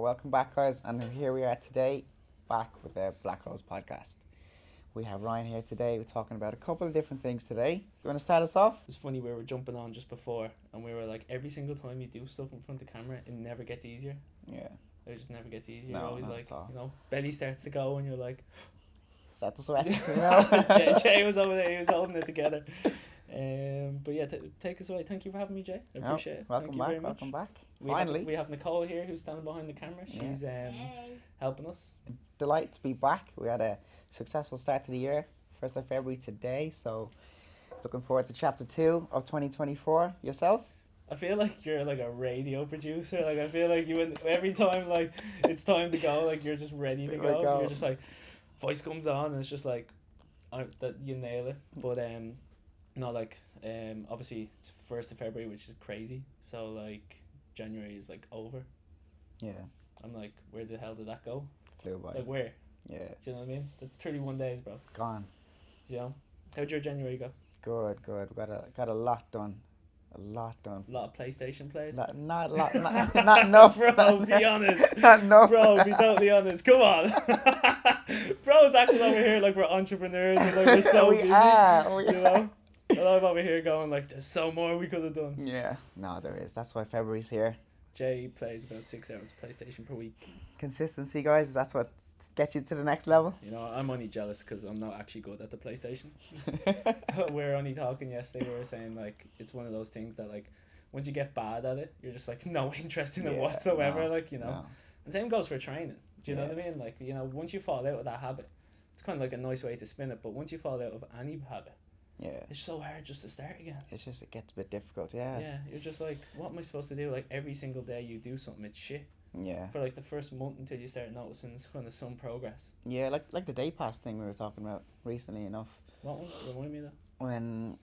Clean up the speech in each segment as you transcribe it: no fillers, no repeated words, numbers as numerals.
welcome back, guys, and here we are today, back with the Black Rose podcast. We have Ryan here today. We're talking about a couple of different things today. You want to start us off? It's funny, we were jumping on just before, and we were like, every single time you do stuff in front of the camera, it never gets easier. Yeah. It just never gets easier. No, You're always not like, at all. you know, belly starts to go, and you're like, Set the sweats, you know? Jay was over there, he was holding it together. But yeah, take us away. Thank you for having me, Jay. I appreciate it. Welcome Thank back, you very welcome much. back. We Finally. we have Nicole here who's standing behind the camera. She's helping us. Delight to be back. We had a successful start to the year, 1st of February today, so looking forward to chapter 2 of 2024. Yourself? I feel like you're like a radio producer. Like, I feel like you, every time like it's time to go, like you're just ready to go. You're just like, voice comes on and it's just like, that you nail it. But no, like obviously it's 1st of February, which is crazy. So like January is like over. Yeah. I'm like, where the hell did that go? Flew by. Like where? Yeah. Do you know what I mean? That's 31 days, bro. Gone. You know? How'd your January go? Good. Got a lot done. A lot done. A lot of PlayStation played? Not enough. Bro, be honest. Not enough. Bro, be totally honest. Come on. Bro's acting over here like we're entrepreneurs and like we're so We busy. are. You know? And I'm over here going like, there's so more we could have done. Yeah. No, there is. That's why February's here. Jay plays about 6 hours of PlayStation per week. Consistency, guys. That's what gets you to the next level. You know, I'm only jealous because I'm not actually good at the PlayStation. We were only talking yesterday. We were saying like it's one of those things that like once you get bad at it, you're just like no interest in it whatsoever. No, like, you know, no. and same goes for training. Do you know Yeah. what I mean? Like, you know, once you fall out of that habit, it's kind of like a nice way to spin it. But once you fall out of any habit, Yeah. it's so hard just to start again. It's just, it gets a bit difficult, yeah. Yeah, you're just like, what am I supposed to do? Like every single day you do something, it's shit. Yeah. For like the first month until you start noticing kind of some progress. Yeah, like the day pass thing we were talking about recently enough. What one? Remind me of that. When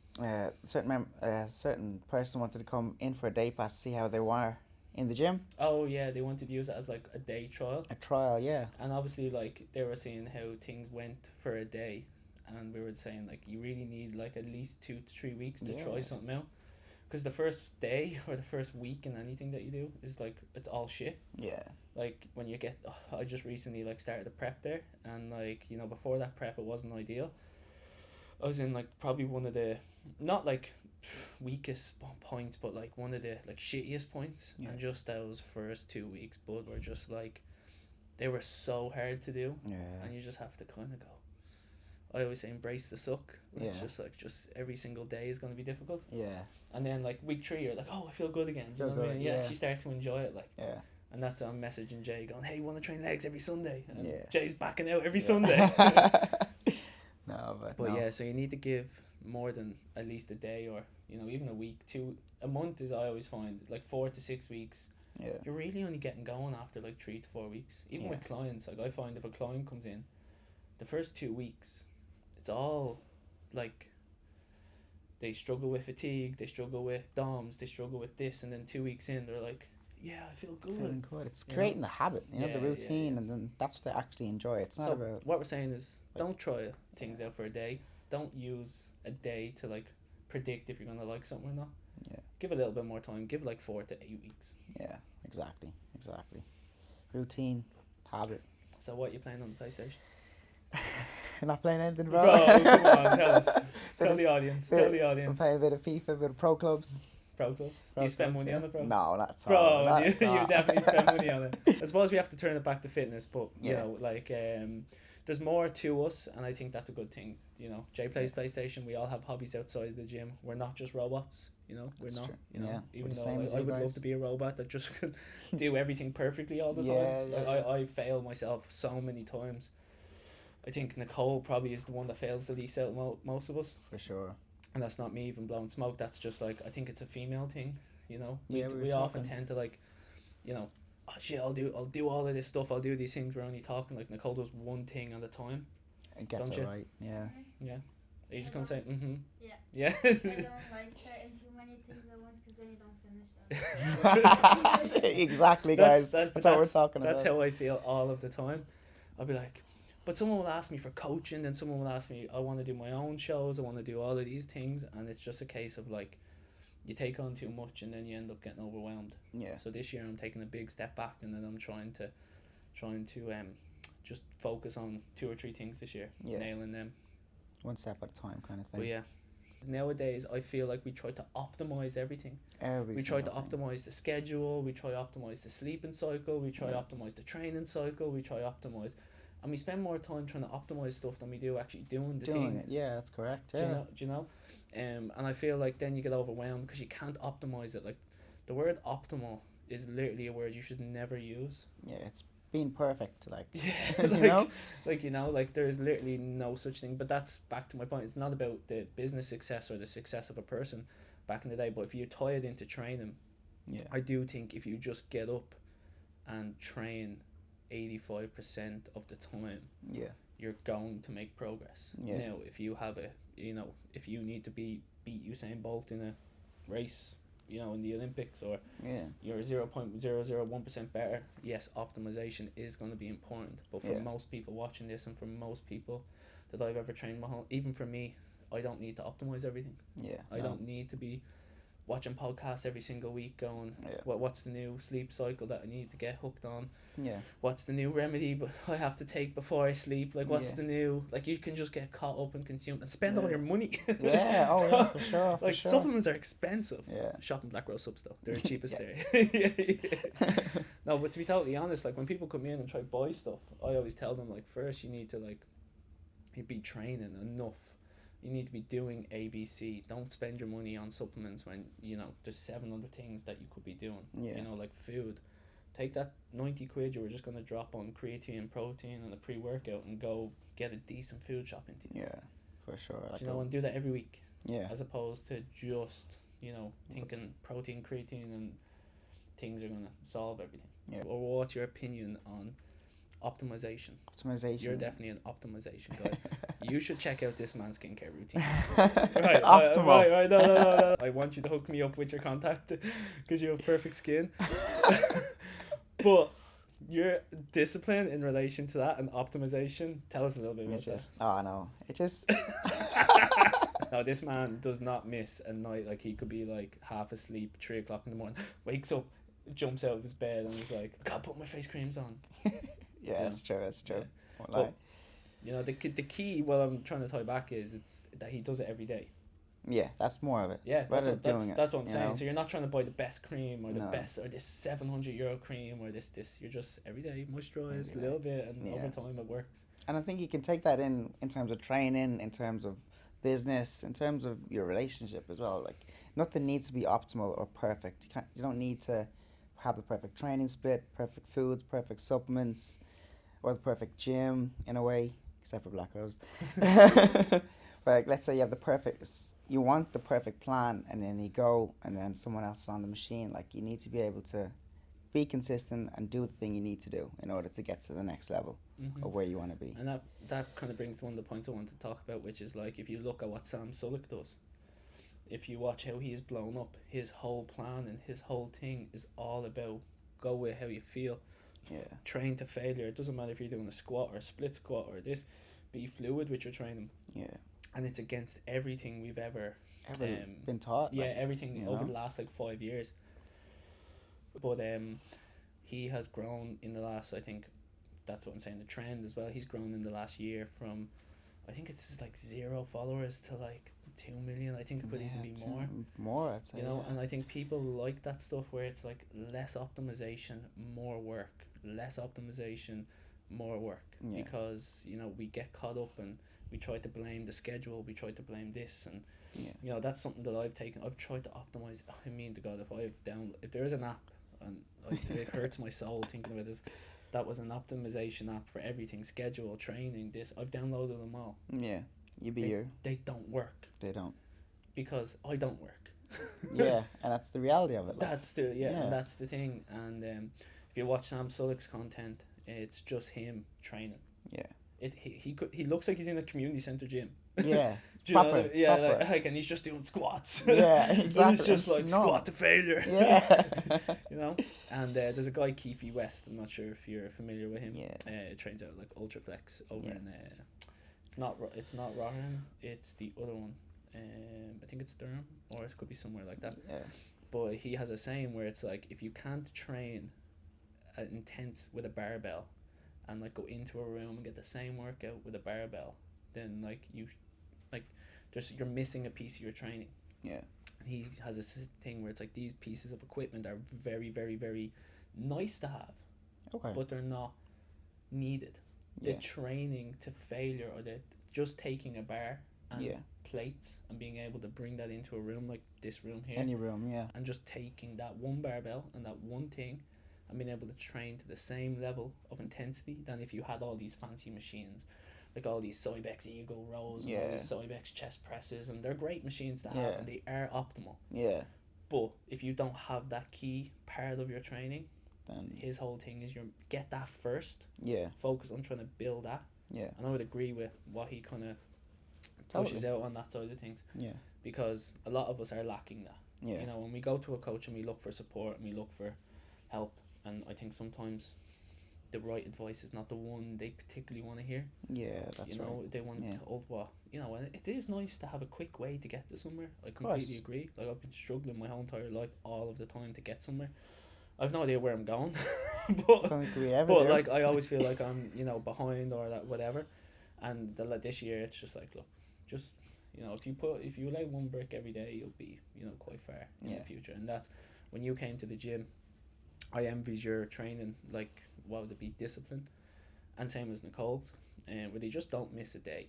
certain person wanted to come in for a day pass to see how they were in the gym. Oh yeah, they wanted to use it as like a day trial. A trial, yeah. And obviously, like, they were seeing how things went for a day, and we were saying, like, you really need, like, at least 2 to 3 weeks to try something out. Because the first day or the first week in anything that you do is, like, it's all shit. Yeah. Like, when you get... I just recently, like, started the prep there, and, like, you know, before that prep, it wasn't ideal. I was in, like, probably one of the... Not, like, weakest points, but, like, one of the, like, shittiest points. Yeah. And just those first 2 weeks, but were just, like... They were so hard to do. Yeah. And you just have to kind of go. I always say embrace the suck. It's Yeah. just like, just every single day is going to be difficult. Yeah. And then like week 3, you're like, oh, I feel good again. Do you know Feel what I mean? good, You yeah. actually start to enjoy it. Like, Yeah. and that's I'm messaging Jay going, hey, you want to train legs every Sunday? And Yeah. Jay's backing out every Yeah. Sunday. No, But no. yeah, so you need to give more than at least a day or, you know, even a week. A month is, I always find, like 4 to 6 weeks. Yeah. You're really only getting going after like 3 to 4 weeks. Even Yeah. with clients, like I find if a client comes in, the first 2 weeks, it's all like they struggle with fatigue, they struggle with DOMs, they struggle with this, and then 2 weeks in, they're like, yeah, I feel good. Feeling good. It's You creating the habit, you know, the Yeah, routine, yeah. and then that's what they actually enjoy. It's not So about. what we're saying is, like- don't try things out for a day. Don't use a day to like predict if you're gonna like something or not. Yeah. Give it a little bit more time. Give it like 4 to 8 weeks. Yeah. Exactly. Routine, habit. So what are you playing on the PlayStation? You're not playing anything, bro. Bro, come on, tell us. Bit Tell of- the audience. bit- Tell the I'm audience. playing a bit of FIFA, a bit of pro clubs. Pro clubs. Do Pro you spend clubs, money yeah. on it, bro? No, that's all. Bro, That's you all. definitely spend money on it. I suppose we have to turn it back to fitness, but you Yeah. know, like there's more to us, and I think that's a good thing. You know, Jay plays PlayStation. We all have hobbies outside of the gym. We're not just robots. You know, we're That's not. true. You know, Yeah, we're even the though same as I you would love guys. to be a robot that just could do everything perfectly all the time. Yeah, Like, yeah. I fail myself so many times. I think Nicole probably is the one that fails the least out of most of us. For sure. And that's not me even blowing smoke. That's just like, I think it's a female thing, you know. Yeah, we were we often talking. tend to like, you know, oh shit, I'll do all of this stuff. I'll do these things. We're only talking like Nicole does one thing at a time. It gets Don't it you? right. Yeah. Yeah. Are you just gonna say mm-hmm? Yeah. Yeah. I don't like starting too many things at once because then you don't finish them. Exactly, guys. That's what we're talking That's about. how I feel all of the time. I'll be like, but someone will ask me for coaching, then someone will ask me, I want to do my own shows, I want to do all of these things, and it's just a case of like, you take on too much and then you end up getting overwhelmed. Yeah. So this year I'm taking a big step back, and then I'm trying to just focus on 2 or 3 things this year, Yeah. nailing them. One step at a time kind of thing. But yeah, nowadays I feel like we try to optimize everything. We try to optimize the schedule, we try to optimize the sleeping cycle, we try to optimize the training cycle, we try to optimize, and we spend more time trying to optimize stuff than we do actually doing the thing. it. Yeah, that's correct. Do you know? And I feel like then you get overwhelmed because you can't optimize it. Like, the word optimal is literally a word you should never use. Yeah, it's being perfect, like, yeah, like there is literally no such thing. But that's back to my point. It's not about the business success or the success of a person back in the day, but if you tie it into training, I do think if you just get up and train 85% of the time, you're going to make progress. Now, if you have if you need to beat Usain Bolt in a race, in the Olympics, or you're 0.001% better, yes, optimization is going to be important. But for most people watching this, and for most people that I've ever trained, even for me, I don't need to optimize everything. I don't need to be watching podcasts every single week going, what's the new sleep cycle that I need to get hooked on? What's the new remedy but I have to take before I sleep? Like, what's the new, like, you can just get caught up and consumed and spend all your money. For sure. Like, supplements are expensive. Shopping Black Rose Supps though, they're the cheapest there. No, but to be totally honest, like, when people come in and try to buy stuff, I always tell them, like, first you need to, like, be training enough. You need to be doing ABC. Don't spend your money on supplements when, there's 7 other things that you could be doing. Like food. Take that 90 quid you were just going to drop on creatine, protein, and a pre-workout and go get a decent food shopping team. Yeah, for sure. Like, and do that every week. Yeah. As opposed to just, thinking protein, creatine, and things are going to solve everything. Yeah. Or what's your opinion on optimization? You're definitely an optimization guy. You should check out this man's skincare routine. Right, Optimal. Right, no. I want you to hook me up with your contact because you have perfect skin. But your discipline in relation to that and optimization, tell us a little bit about that. Oh no, it just. No, this man does not miss a night. Like, he could be like half asleep, 3 o'clock in the morning, wakes up, jumps out of his bed, and he's like, I gotta put my face creams on. That's true. Yeah. But, the key, what I'm trying to tie back is it's that he does it every day. Yeah, that's more of it. Yeah, that's what I'm saying. Know? So you're not trying to buy the best cream or the best or this €700 cream or this. You're just every day moisturize a little bit, and over time it works. And I think you can take that in terms of training, in terms of business, in terms of your relationship as well. Like, nothing needs to be optimal or perfect. You don't need to have the perfect training split, perfect foods, perfect supplements, or the perfect gym in a way, except for Black Rose. But, like, let's say you want the perfect plan, and then you go, and then someone else is on the machine. Like, you need to be able to be consistent and do the thing you need to do in order to get to the next level of where you want to be. And that kind of brings to one of the points I want to talk about, which is, like, if you look at what Sam Sulek does, if you watch how he's blown up, his whole plan and his whole thing is all about go with how you feel. Train to failure. It doesn't matter if you're doing a squat or a split squat or this. Be fluid with your training. And it's against everything we've ever been taught. Everything over the last 5 years. But he has grown in the last, I think that's what I'm saying, the trend as well. He's grown in the last year from, I think it's 0 followers to 2 million. I think it could even be more. More, I'd say. And I think people like that stuff where it's less optimization, more work. Less optimization, more work. Because we get caught up and we try to blame the schedule, we try to blame this, and that's something that I've tried to optimize. I mean to God, if there is an app, and it hurts my soul thinking about this, that was an optimization app for everything, schedule, training, this, I've downloaded them all. They don't work. They don't. Because I don't work. And that's the reality of it. That's the thing. And if you watch Sam Sulek's content, it's just him training. He looks like he's in a community centre gym. Proper. And he's just doing squats. Exactly. He's just squat to failure. And there's a guy, Keefe West, I'm not sure if you're familiar with him. Trains out Ultraflex over in it's not Rotterdam, it's the other one. I think it's Durham, or it could be somewhere like that. Yeah. But he has a saying where it's like, if you can't train intense with a barbell and like go into a room and get the same workout with a barbell, then like like you're missing a piece of your training. Yeah. He has this thing where it's like, these pieces of equipment are very, very, very nice to have, Okay. but they're not needed. The training to failure, or the just taking a bar and plates and being able to bring that into a room like this room here, Any room, yeah. and just taking that one barbell and that one thing and being able to train to the same level of intensity than if you had all these fancy machines, like all these Cybex Eagle rows and all these Cybex chest presses, and they're great machines to have and they are optimal. Yeah. But if you don't have that key part of your training, Then his whole thing is, you get that first, yeah. focus on trying to build that. Yeah. And I would agree with what he kind of pushes out on that side of things. Yeah. Because a lot of us are lacking that. Yeah. You know, when we go to a coach and we look for support and we look for help, and I think sometimes the right advice is not the one they particularly want to hear. Yeah, that's you know, right. they want told what, you know, and it is nice to have a quick way to get to somewhere. I completely agree. Like, I've been struggling my whole entire life all of the time to get somewhere. I've no idea where I'm going, but Don't think we ever but do. like, I always feel like I'm, you know, behind or that whatever. And this year it's just like, look, just, you know, if you lay one brick every day, you'll be, you know, quite far in the future. And that's when you came to the gym, I envied your training, like, what would it be, discipline, and same as Nicole's, where they just don't miss a day.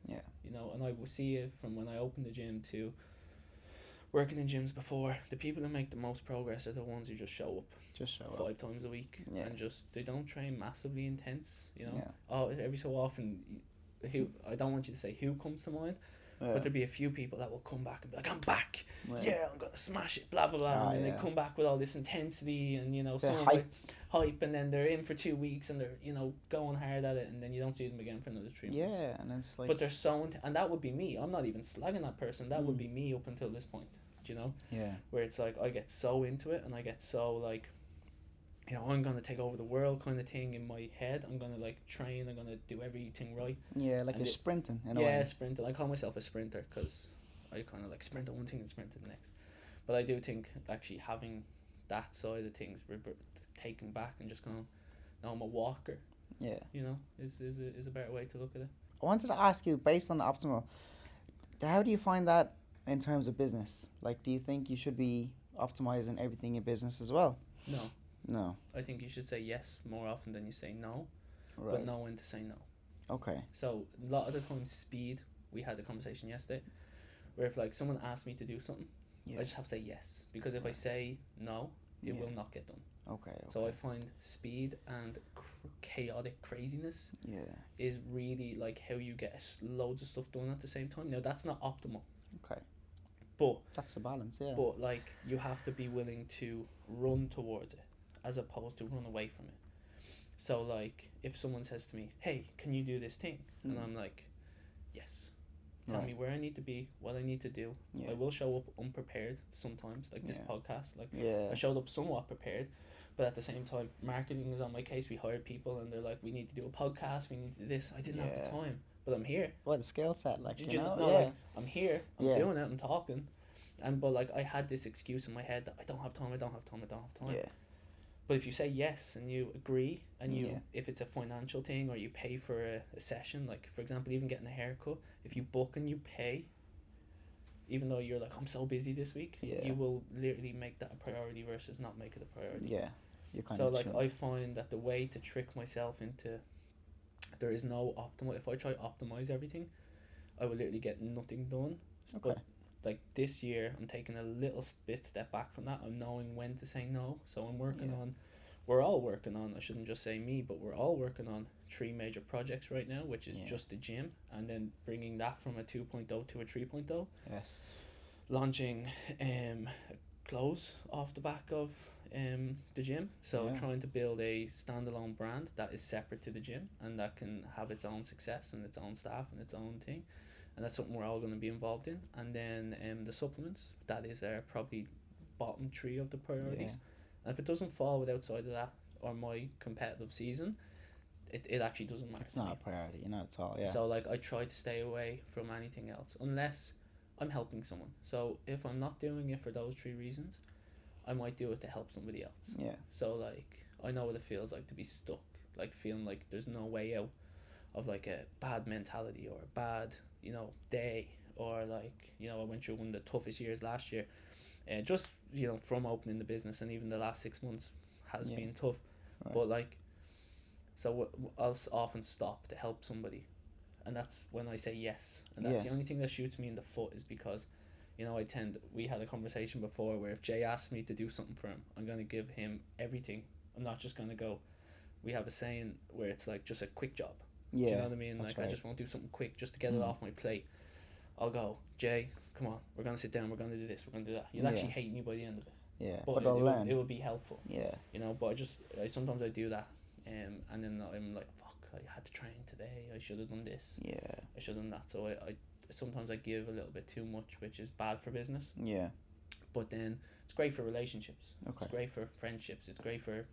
Yeah. You know, and I will see it from when I opened the gym to working in gyms before. The people that make the most progress are the ones who just show up. Just show up 5 times a week, and just, they don't train massively intense. You know, every so often, I don't want you to say who comes to mind. But there'll be a few people that will come back and be like, I'm back, I'm gonna smash it, blah blah blah, and then they come back with all this intensity and, you know, some hype, and then they're in for 2 weeks and they're, you know, going hard at it, and then you don't see them again for another 3 months. Yeah, and it's like, but they're so and that would be me. I'm not even slagging that person. That would be me up until this point. Do you know? Yeah. Where it's like, I get so into it and I get so like, you know, I'm gonna take over the world kind of thing in my head. I'm gonna like train. I'm gonna do everything right. Yeah, like you're sprinting. In a way. Sprinting. I call myself a sprinter because I kind of like sprint at one thing and sprint to the next. But I do think actually having that side of things, taking back and just going, no, I'm a walker. Yeah. You know, is a better way to look at it. I wanted to ask you, based on the optimal, how do you find that in terms of business? Like, do you think you should be optimizing everything in business as well? No. No. I think you should say yes more often than you say no, Right. but know when to say no. Okay. So a lot of the time, speed. We had a conversation yesterday, where if like someone asked me to do something, I just have to say yes, because if I say no, it will not get done. Okay. So I find speed and chaotic craziness is really like how you get loads of stuff done at the same time. Now that's not optimal. Okay. But that's the balance, yeah. But like, you have to be willing to run towards it, as opposed to run away from it. So like, if someone says to me, "Hey, can you do this thing?" and I'm like, "Yes." Tell me where I need to be, what I need to do. I will show up unprepared sometimes, like this podcast. Like, I showed up somewhat prepared, but at the same time, marketing is on my case. We hired people, and they're like, "We need to do a podcast. We need to do this." I didn't have the time, but I'm here. Well, the skill set, like, you know? Like, I'm here. I'm doing it. I'm talking, but like, I had this excuse in my head that I don't have time. Yeah. But if you say yes and you agree, and if it's a financial thing, or you pay for a session, like for example, even getting a haircut, if you book and you pay, even though you're like, I'm so busy this week, you will literally make that a priority versus not make it a priority. Yeah, you're kind so of like chill. I find that the way to trick myself into, there is no optimal. If I try to optimize everything, I will literally get nothing done. Okay. But like this year, I'm taking a little step back from that. I'm knowing when to say no. So I'm working on, we're all working on, I shouldn't just say me, but we're all working on 3 major projects right now, which is just the gym, and then bringing that from a 2.0 to a 3.0. Yes. Launching clothes off the back of the gym. So trying to build a standalone brand that is separate to the gym and that can have its own success and its own staff and its own thing. And that's something we're all going to be involved in. And then the supplements, that is probably bottom 3 of the priorities. And if it doesn't fall outside of that, or my competitive season, it actually doesn't matter. It's not a priority, not at all, So like, I try to stay away from anything else, unless I'm helping someone. So if I'm not doing it for those 3 reasons, I might do it to help somebody else. Yeah. So like I know what it feels like to be stuck, like feeling like there's no way out of like a bad mentality or a bad, day, or like, I went through one of the toughest years last year, and just from opening the business, and even the last 6 months has been tough. Right. But like, so I'll often stop to help somebody, and that's when I say yes, and that's the only thing that shoots me in the foot, is because we had a conversation before where if Jay asks me to do something for him, I'm going to give him everything. I'm not just going to go, we have a saying where it's like just a quick job. Yeah. Do you know what I mean? Like, right. I just won't do something quick just to get it off my plate. I'll go, Jay, come on, we're going to sit down, we're going to do this, we're going to do that. You'll actually hate me by the end of it. Yeah. But I'll learn. It will be helpful. Yeah. But sometimes I do that. And then I'm like, fuck, I had to train today, I should have done this. Yeah. I should have done that. So I sometimes I give a little bit too much, which is bad for business. Yeah. But then it's great for relationships. Okay. It's great for friendships. It's great for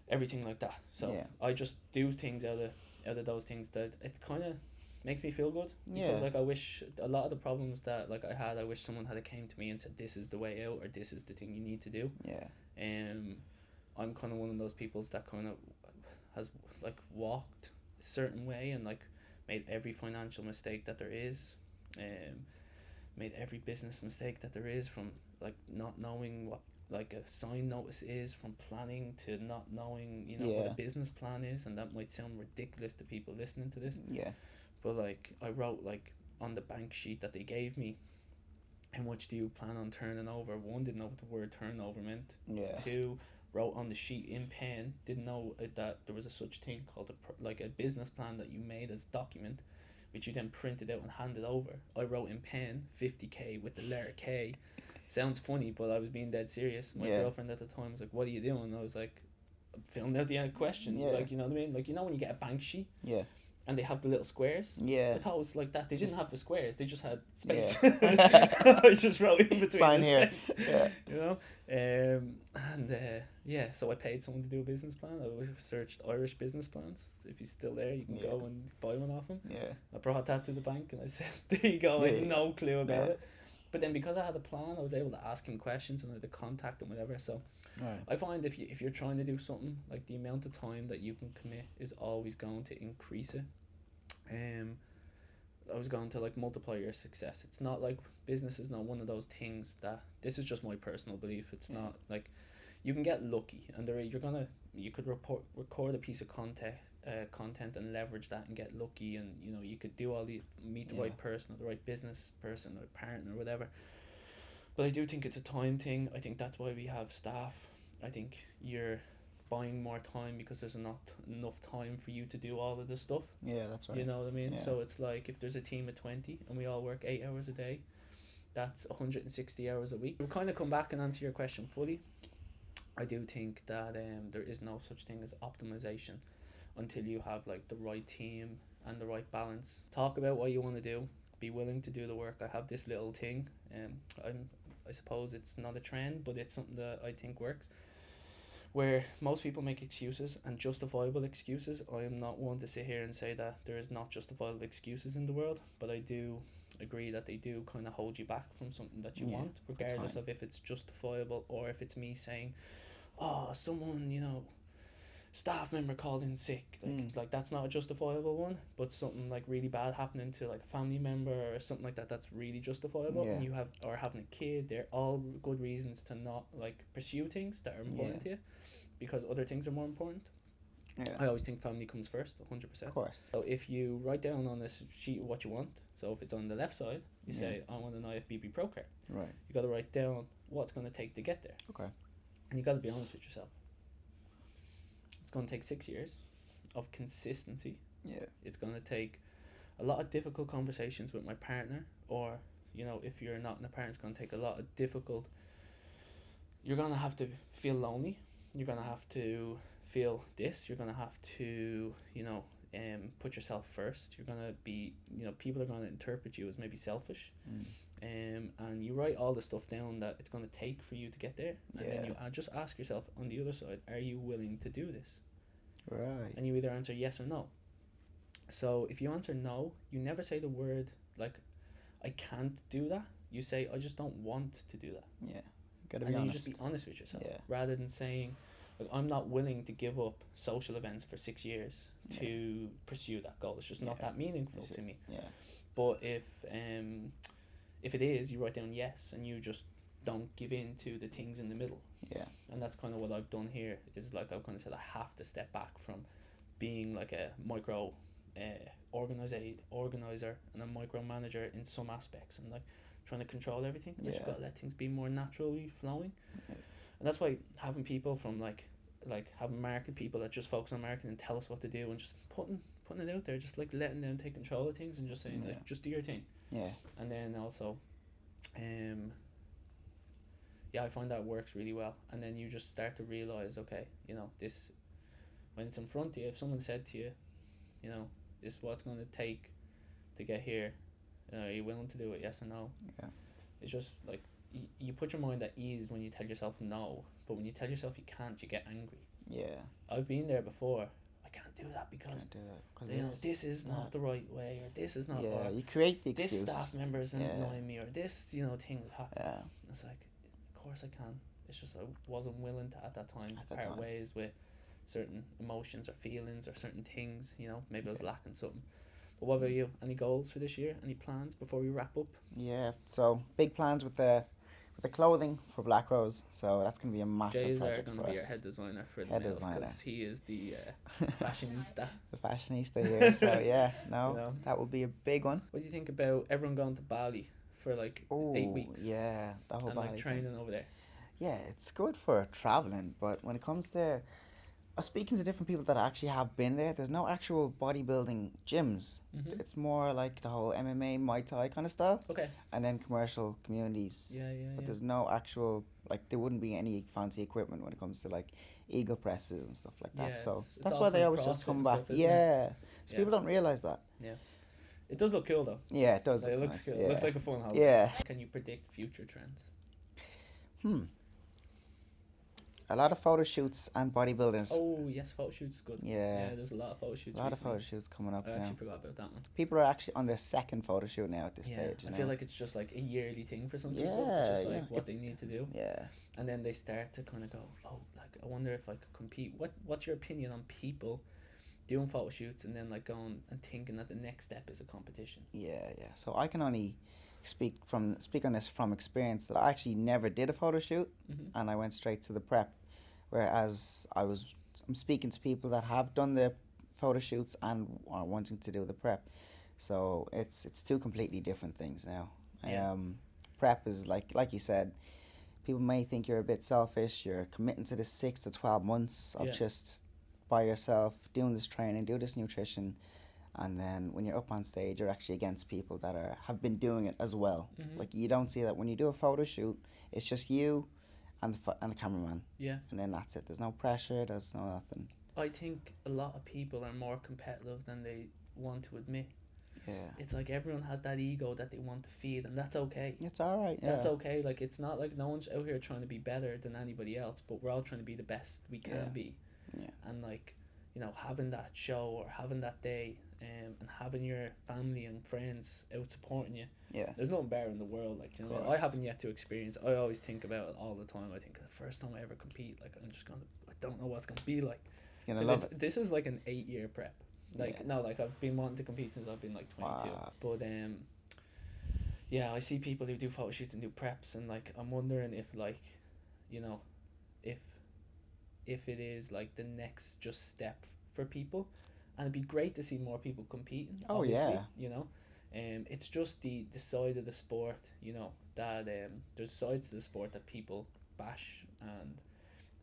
everything like that. So Yeah. I just do things out of those things that it kind of makes me feel good. Because Yeah. like I wish a lot of the problems that like I had, I wish someone had came to me and said, this is the way out, or this is the thing you need to do. Yeah. I'm kind of one of those peoples that kind of has like walked a certain way and like made every financial mistake that there is, made every business mistake that there is, from like not knowing what like a sign notice is, from planning to not knowing what a business plan is. And that might sound ridiculous to people listening to this, but like I wrote like on the bank sheet that they gave me, how much do you plan on turning over? One, didn't know what the word turnover meant. Two, wrote on the sheet in pen, didn't know that there was a such thing called a business plan that you made as a document, which you then printed out and handed over. I wrote in pen 50k with the letter K. Sounds funny, but I was being dead serious. My girlfriend at the time was like, what are you doing? I was like, filling out the question. Like, you know what I mean? Like, when you get a bank sheet and they have the little squares. I thought it was like that. They didn't have the squares. They just had space. I just wrote in between Sign the here. space. So I paid someone to do a business plan. I searched Irish business plans. If he's still there, you can go and buy one off him. I brought that to the bank and I said, there you go. I had no clue about it. But then because I had a plan, I was able to ask him questions and I had to contact him, whatever. So I find if you're trying to do something, like the amount of time that you can commit is always going to increase it. I was going to like multiply your success. It's not like business is not one of those things that, this is just my personal belief. It's not like you can get lucky and you could record a piece of content and leverage that and get lucky, and you could do meet the right person or the right business person or partner or whatever. But I do think it's a time thing. I think that's why we have staff. I think you're buying more time because there's not enough time for you to do all of this stuff. That's right. You know what I mean? Yeah. So it's like if there's a team of 20 and we all work 8 hours a day, that's 160 hours a week. We'll kind of come back and answer your question fully. I do think that there is no such thing as optimization until you have like the right team and the right balance. Talk about what you want to do. Be willing to do the work. I have this little thing. I suppose it's not a trend, but it's something that I think works, where most people make excuses and justifiable excuses. I am not one to sit here and say that there is not justifiable excuses in the world, but I do agree that they do kind of hold you back from something that you want, regardless of if it's justifiable or if it's me saying, oh, someone, staff member called in sick. Like that's not a justifiable one, but something like really bad happening to like a family member or something like that, that's really justifiable. And you or having a kid, they're all good reasons to not like pursue things that are important to you, because other things are more important. I always think family comes first, 100%. Of course. So if you write down on this sheet what you want, so if it's on the left side, you say, I want an IFBB Pro card. Right. You got to write down what's going to take to get there. Okay. And you got to be honest with yourself. It's going to take 6 years of consistency. It's going to take a lot of difficult conversations with my partner, or if you're not in a partner, it's going to take a lot of difficult. You're going to have to feel lonely. You're going to have to feel this. You're going to have to put yourself first. You're going to be people are going to interpret you as maybe selfish. And you write all the stuff down that it's going to take for you to get there, and then you just ask yourself on the other side, are you willing to do this? Right. And you either answer yes or no. So if you answer no, you never say the word like, I can't do that, you say, I just don't want to do that. Yeah. Gotta And be then you honest. just be honest with yourself. Yeah. Rather than saying, like, I'm not willing to give up social events for 6 years to pursue that goal. It's just not that meaningful to me. Yeah. But if it is, you write down yes, and you just don't give in to the things in the middle. Yeah. And that's kind of what I've done here. Is like I've kind of said I have to step back from being like a micro organizer and a micromanager in some aspects, and like trying to control everything. I just gotta let things be more naturally flowing. Yeah. And that's why having people from like having market people that just focus on marketing and tell us what to do, and just putting it out there, just like letting them take control of things and just saying like just do your thing. Yeah. And then also I find that works really well. And then you just start to realize, okay, you know, this, when it's in front of you, if someone said to you, you know, this is what it's going to take to get here, are you willing to do it, yes or no? Yeah. It's just like you put your mind at ease when you tell yourself no, but when you tell yourself you can't, you get angry. Yeah. I've been there before. I can't do that because you know, this is not the right way, or this is not. Yeah, or you create the excuse. this staff member is annoying me, or this, you know, things happen. Yeah. It's like, of course I can. It's just I wasn't willing to at that time part ways with certain emotions or feelings or certain things. You know, maybe I was lacking something. But what about you? Any goals for this year? Any plans before we wrap up? Yeah. So big plans with the clothing for Black Rose. So that's gonna be a massive Jay is project going for to be us. our head designer for the Head nails, designer. because he is the fashionista. The fashionista here. So yeah, no, You know? that will be a big one. What do you think about everyone going to Bali for like 8 weeks? Yeah, the whole And Bali like thing. training over there. Yeah, it's good for traveling, but when it comes to speaking to different people that actually have been there, there's no actual bodybuilding gyms. Mm-hmm. It's more like the whole MMA, Muay Thai kind of style, Okay. and then commercial communities. Yeah. But there's no actual, like, there wouldn't be any fancy equipment when it comes to like eagle presses and stuff like that. Yeah, so it's that's all why they kind of always just CrossFit come and back. stuff, isn't it? Yeah. So Yeah. people don't realize that. Yeah. It does look cool though. Yeah, it does. Like, it look looks nice. cool. Yeah. It looks like a fun holiday. Yeah. Can you predict future trends? A lot of photo shoots and bodybuilders. Oh yes, photo shoots good. Yeah. There's a lot of photo shoots. A lot recently. of photo shoots coming up I now. actually forgot about that one. People are actually on their second photo shoot now at this stage. I feel like it's just like a yearly thing for some people. Yeah, It's just like yeah. what they need to do. Yeah. And then they start to kind of go, oh, like I wonder if I could compete. What's your opinion on people doing photo shoots and then like going and thinking that the next step is a competition? Yeah. So I can only speak on this from experience that I actually never did a photo shoot, Mm-hmm. and I went straight to the prep. Whereas I'm speaking to people that have done the photo shoots and are wanting to do the prep. So it's two completely different things now. Yeah. Prep is like you said, people may think you're a bit selfish. You're committing to this 6 to 12 months of just by yourself, doing this training, do this nutrition, and then when you're up on stage, you're actually against people that have been doing it as well. Mm-hmm. Like, you don't see that when you do a photo shoot. It's just you and the cameraman, Yeah. and then that's it. There's no pressure. There's no nothing. I think a lot of people are more competitive than they want to admit. Yeah, It's like everyone has that ego that they want to feed, and that's okay. it's all right. Yeah. That's okay. Like, it's not like no one's out here trying to be better than anybody else, but we're all trying to be the best we can be. Yeah. And like, you know, having that show or having that day, and having your family and friends out supporting you. Yeah. There's nothing better in the world. Like, you know, I course. haven't yet to experience. I always think about it all the time. I think the first time I ever compete, like, I don't know what's gonna be like. It's gonna love it. This is like an 8-year prep. Like, Yeah. no, like I've been wanting to compete since I've been like 22. Wow. But yeah, I see people who do photo shoots and do preps, and like I'm wondering if, like, you know, if it is like the next just step for people, and it'd be great to see more people competing. Oh, obviously, yeah. you know, it's just the side of the sport, you know, that there's sides to the sport that people bash, and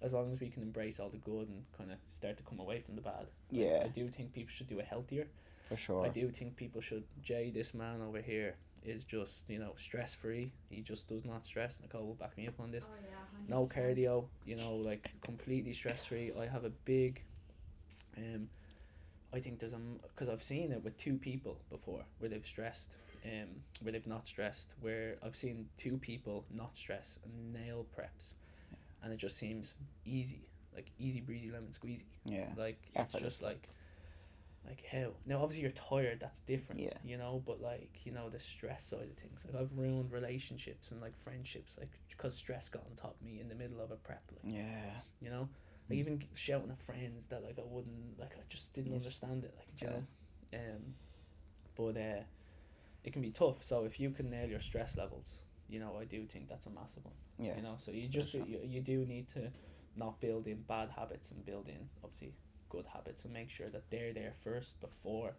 as long as we can embrace all the good and kind of start to come away from the bad. Like, Yeah. I do think people should do it healthier. For sure. I do think people should. Jay, this man over here, is just, you know, stress free. He just does not stress. Nicole will back me up on this. Oh, yeah, No 100%. cardio, you know, like completely stress free. I have a big, I think there's because I've seen it with 2 people before where they've stressed, where they've not stressed. Where I've seen 2 people not stress and nail preps, and it just seems easy, like easy breezy lemon squeezy. Yeah. Like, it's Effortless. just like, Like how? Now obviously you're tired, that's different. Yeah. You know, but like, you know, the stress side of things. Like I've ruined relationships and like friendships, like because stress got on top of me in the middle of a prep. Like, Yeah. you know, like even shouting at friends that like I wouldn't, like I just didn't Yes. understand it. Like, you know, but it can be tough. So if you can nail your stress levels, you know, I do think that's a massive one. Yeah. You know, so you just sure. you do need to not build in bad habits and build in obviously good habits and make sure that they're there first before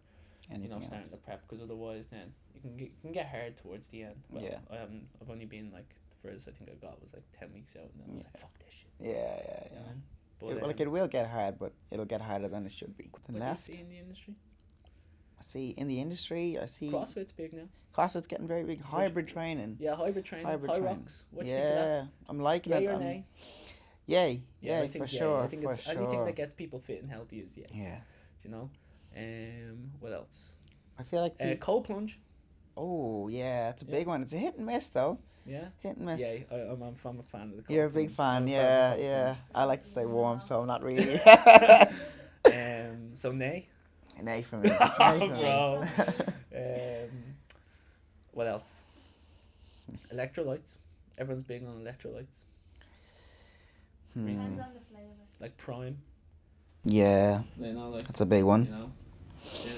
Anything starting else. the prep, because otherwise then it can get hard towards the end. Well, Yeah. I've only been like the furthest I think I got was like 10 weeks out, and then I was like, fuck this shit. Yeah. You know? But Like it will get hard, but it'll get harder than it should be. The what left. do you see in the industry? I see in the industry. I see CrossFit's big now. CrossFit's getting very big. Hybrid training. Yeah, hybrid training. Hybrid High training. rocks. What do you think of that? Yeah, I'm liking Yay it. or nay? Yay, Yeah, I for think yay. sure. I think for it's sure. anything that gets people fit and healthy is yay. Yeah. Do you know? What else? I feel like. Cold plunge. Oh yeah, it's a Yeah. big one. It's a hit and miss though. Yeah. Hit and miss. Yeah, I'm a fan of the cold You're a big plunge. fan, I'm a yeah, of the cold yeah. I like to stay warm, so I'm not really. plunge. So nay. An A for me. An A for me. Bro. What else? Electrolytes. Everyone's big on electrolytes. Depends Hmm. on the flavour. Like Prime. Yeah, You know, like that's a big one. you know,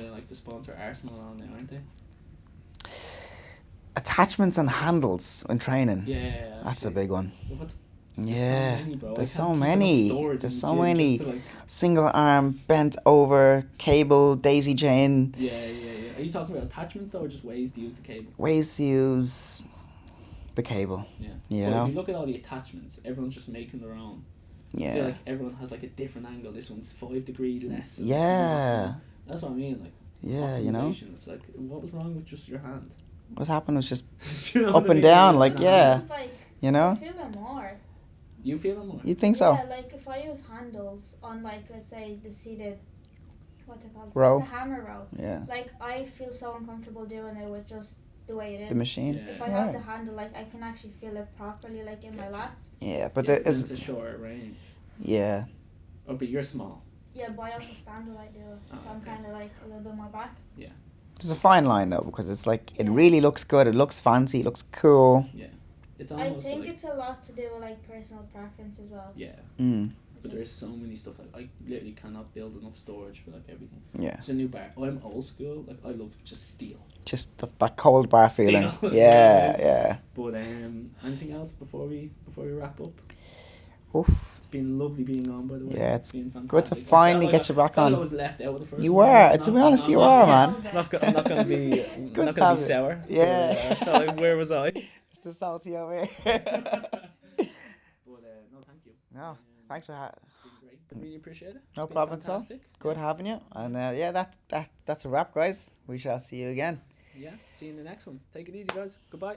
they're like the sponsor Arsenal on there, aren't they? Attachments and handles in training. Yeah. That's a actually. big one. What? Yeah. So many, bro. I There's can't so keep enough many. storage in There's the so gym just many. to, like, Single arm, bent over, cable, daisy chain. yeah. Are you talking about attachments though, or just ways to use the cable? Ways to use the cable. Yeah. You But know? if you look at all the attachments, everyone's just making their own. I feel Yeah. like everyone has like a different angle. This one's 5 degree less. and Yeah. That's what I mean. Like. Yeah, you know? Optimization. It's like, what was wrong with just your hand? What happened was just You know up what I and mean? down, like, And yeah. It's like, you I know? feel it more. You feel it more? You think so? Yeah, like if I use handles on like, let's say the seated, what's it called? Row? The hammer row. Yeah. Like I feel so uncomfortable doing it with just the way it is. The machine? Yeah. If I have the handle, like I can actually feel it properly, like in my Gotcha. lats. Yeah, but yeah, there it's a is. shorter range. Yeah. Oh, but you're small. Yeah, but I also stand what I do, so Oh, I'm okay. kind of like a little bit more back. There's a fine line though, because it's like, it really looks good, it looks fancy, it looks cool. Yeah. It's I almost think like, it's a lot to do with like personal preference as well. yeah. Mm. But there's so many stuff. Like, I literally cannot build enough storage for like everything. Yeah. It's a new bar. I'm old school. Like, I love just steel. Just that cold bar feeling. Steel. Yeah, yeah. But anything else before we wrap up? Oof. It's been lovely being on, by the way. Yeah, it's been fantastic. good to I felt finally like get you back I on. was left out of the first You one. were, to be honest, you were, man. I'm not gonna be. I'm good not to gonna have be it. sour. Yeah. But, I felt like, where was I? It's the salty over here. But no, thank you. No, thanks for It's been great. I really appreciate it. No It's been problem at all. fantastic. good having you. And yeah, that's a wrap, guys. We shall see you again. Yeah. See you in the next one. Take it easy, guys. Goodbye.